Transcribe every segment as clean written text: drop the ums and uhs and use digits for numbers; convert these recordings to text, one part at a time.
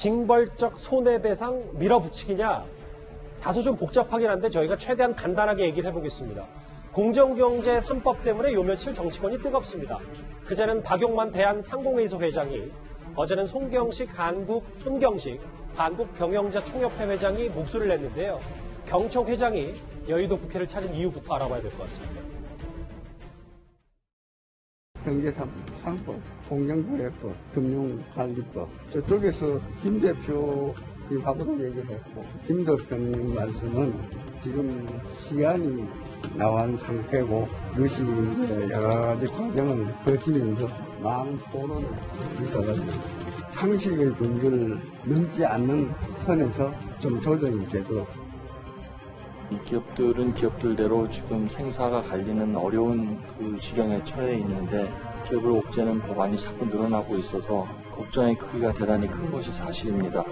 징벌적 손해배상 밀어붙이기냐? 다소 좀 복잡하긴 한데 저희가 최대한 간단하게 얘기를 해보겠습니다. 공정경제 3법 때문에 요 며칠 정치권이 뜨겁습니다. 그제는 박용만 대한상공회의소 회장이, 어제는 손경식 한국경영자총협회 회장이 목소리를 냈는데요. 경청 회장이 여의도 국회를 찾은 이유부터 알아봐야 될 것 같습니다. 경제상법, 공정거래법, 금융관리법, 저쪽에서 김 대표하고도 얘기를 했고, 김 대표님 말씀은 지금 시안이 나온 상태고, 그것이 이제 여러 가지 과정을 거치면서 많은 토론이 있어가지고, 상식의 분기를 넘지 않는 선에서 좀 조정이 되도록. 기업들은 기업들대로 지금 생사가 갈리는 어려운 그 지경에 처해 있는데 기업을 옥죄는 법안이 자꾸 늘어나고 있어서 걱정의 크기가 대단히 큰 것이 사실입니다.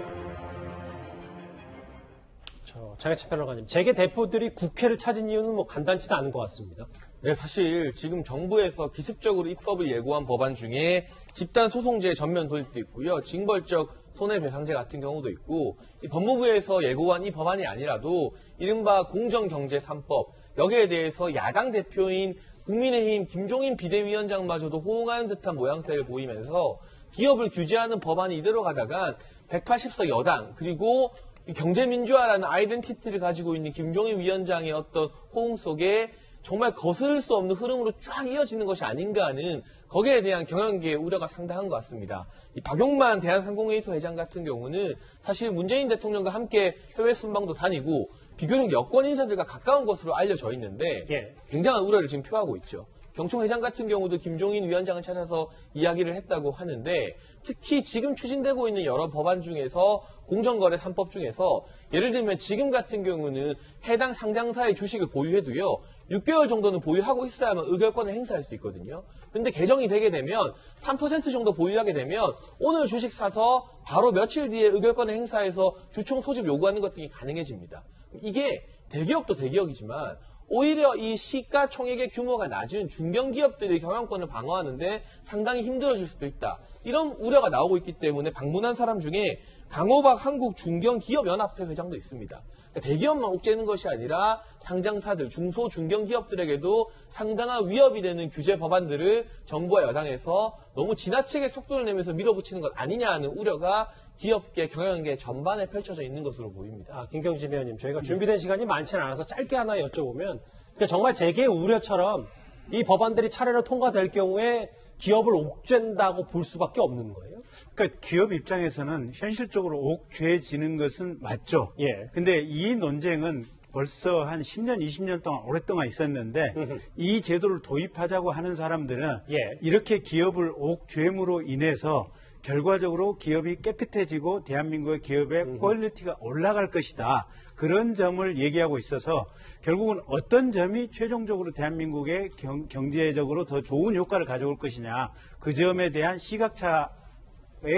장혜찬 평론가님, 재계 대표들이 국회를 찾은 이유는 뭐 간단치는 않은 것 같습니다. 네, 사실 지금 정부에서 기습적으로 입법을 예고한 법안 중에 집단 소송제 전면 도입도 있고요. 징벌적 손해배상제 같은 경우도 있고, 이 법무부에서 예고한 이 법안이 아니라도 이른바 공정경제 3법, 여기에 대해서 야당 대표인 국민의힘 김종인 비대위원장마저도 호응하는 듯한 모양새를 보이면서 기업을 규제하는 법안이 이대로 가다간 180석 여당, 그리고 경제민주화라는 아이덴티티를 가지고 있는 김종인 위원장의 어떤 호응 속에 정말 거스를 수 없는 흐름으로 쫙 이어지는 것이 아닌가 하는, 거기에 대한 경영계의 우려가 상당한 것 같습니다. 이 박용만 대한상공회의소 회장 같은 경우는 사실 문재인 대통령과 함께 해외 순방도 다니고 비교적 여권 인사들과 가까운 것으로 알려져 있는데 굉장한 우려를 지금 표하고 있죠. 경총 회장 같은 경우도 김종인 위원장을 찾아서 이야기를 했다고 하는데, 특히 지금 추진되고 있는 여러 법안 중에서 공정거래 3법 중에서 예를 들면 지금 같은 경우는 해당 상장사의 주식을 보유해도요, 6개월 정도는 보유하고 있어야만 의결권을 행사할 수 있거든요. 근데 개정이 되게 되면 3% 정도 보유하게 되면 오늘 주식 사서 바로 며칠 뒤에 의결권을 행사해서 주총 소집 요구하는 것 등이 가능해집니다. 이게 대기업도 대기업이지만 오히려 이 시가총액의 규모가 낮은 중견기업들의 경영권을 방어하는데 상당히 힘들어질 수도 있다. 이런 우려가 나오고 있기 때문에 방문한 사람 중에 강호박 한국중견기업연합회 회장도 있습니다. 그러니까 대기업만 옥죄는 것이 아니라 상장사들, 중소, 중견기업들에게도 상당한 위협이 되는 규제 법안들을 정부와 여당에서 너무 지나치게 속도를 내면서 밀어붙이는 것 아니냐 하는 우려가 기업계, 경영계 전반에 펼쳐져 있는 것으로 보입니다. 김경진 의원님, 저희가 준비된 시간이 많지는 않아서 짧게 하나 여쭤보면, 그러니까 정말 재계의 우려처럼 이 법안들이 차례로 통과될 경우에 기업을 옥죄다고 볼 수밖에 없는 거예요? 그러니까 기업 입장에서는 현실적으로 옥죄지는 것은 맞죠. 예. 근데 이 논쟁은 벌써 한 10년, 20년 동안 오랫동안 있었는데 이 제도를 도입하자고 하는 사람들은 이렇게 기업을 옥죄므로 인해서 결과적으로 기업이 깨끗해지고 대한민국의 기업의 퀄리티가 올라갈 것이다. 그런 점을 얘기하고 있어서 결국은 어떤 점이 최종적으로 대한민국의 경제적으로 더 좋은 효과를 가져올 것이냐. 그 점에 대한 시각차에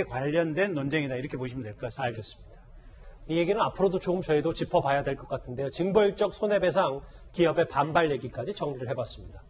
관련된 논쟁이다. 이렇게 보시면 될 것 같습니다. 알겠습니다. 이 얘기는 앞으로도 조금 저희도 짚어봐야 될 것 같은데요. 징벌적 손해배상, 기업의 반발 얘기까지 정리를 해봤습니다.